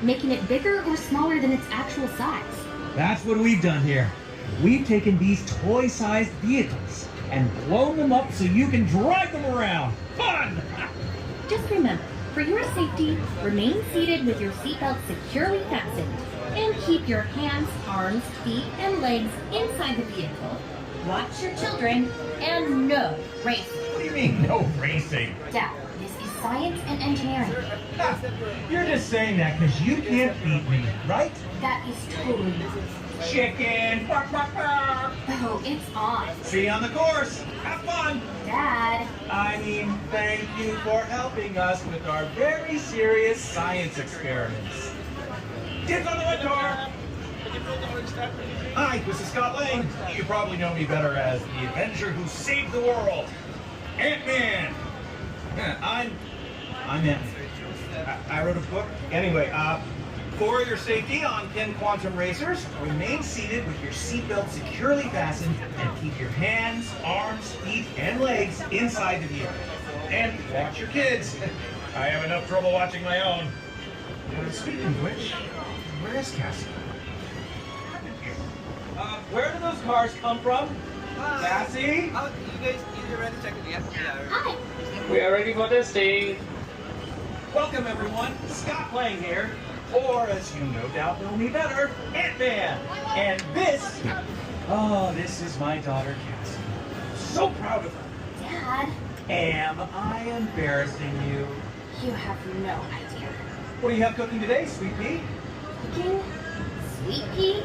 making it bigger or smaller than its actual size. That's what we've done here. We've taken these toy-sized vehicles and blown them up so you can drive them around. Fun! Just remember, for your safety, remain seated with your seatbelt securely fastened and keep your hands, arms, feet, and legs inside the vehicle. Watch your children and no racing. What do you mean, no racing? Dad, this is science and engineering. You're just saying that because you can't beat me, right? That is totally not. Chicken! Bark, bark, bark. Oh, it's on. See you on the course. Have fun! Dad. I mean, thank you for helping us with our very serious science experiments. Kids on the red door! Hi, this is Scott Lang. You probably know me better as the Avenger who saved the world. Ant-Man! I'm Ant-Man. I wrote a book. Anyway, for your safety on Pym Quantum Racers, remain seated with your seatbelt securely fastened and keep your hands, arms, feet, and legs inside the vehicle. And watch your kids. I have enough trouble watching my own. Speaking of which, where is Cassie? Where do those cars come from? Hi. Cassie? You ready to check it? Yeah. Hi. We are ready for testing. Welcome everyone, Scott Lang here, or as you no doubt know me better, Ant-Man. And this is my daughter Cassie. So proud of her. Dad, Am I embarrassing you? you have no idea. What do you have cooking today, Sweet Pea? Cooking? Sweet pea?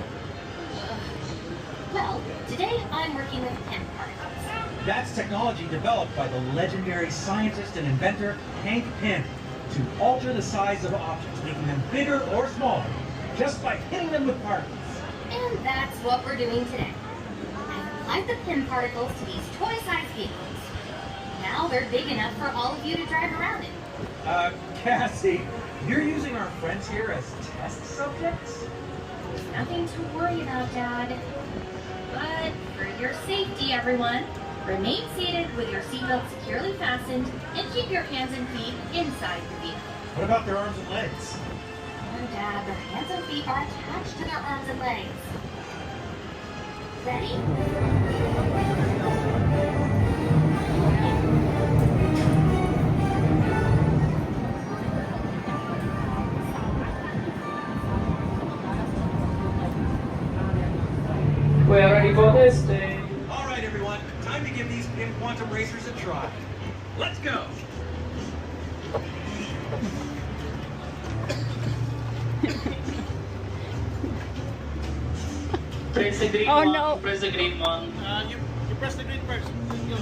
Well, today I'm working with Pym Particles. That's technology developed by the legendary scientist and inventor Hank Pym to alter the size of objects, making them bigger or smaller, just by hitting them with particles. And that's what we're doing today. I've applied the Pym Particles to these toy-sized vehicles. Now they're big enough for all of you to drive around in. Cassie, you're using our friends here as test subjects? There's nothing to worry about, Dad. But for your safety, everyone, remain seated with your seatbelt securely fastened and keep your hands and feet inside the vehicle. What about their arms and legs? No, Dad, their hands and feet are attached to their arms and legs. Ready? We are ready for testing. All right, everyone, time to give these Pym Quantum Racers a try. Let's go. Press the green one. No. Press the green one. You press the green first. Go.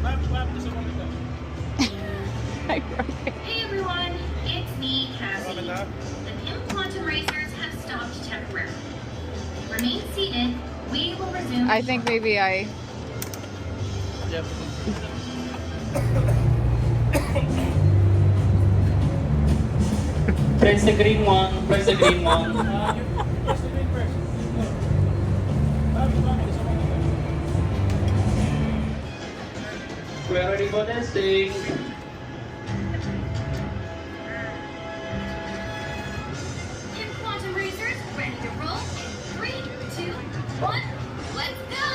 Lap this one. Hey everyone, it's me, Cassie. The Pym Quantum Racers have stopped temporarily. Remain seated. We will resume. I think maybe I. Yep. Press the green one. Press the green one. You press the green first. Go. Lap this one. We are ready for testing. Pym Quantum Racers ready to roll in 3, 2, 1. Let's go!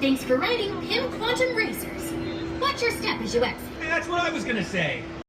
Thanks for riding Pym Quantum Racers. Watch your step as you exit. Hey, that's what I was gonna say.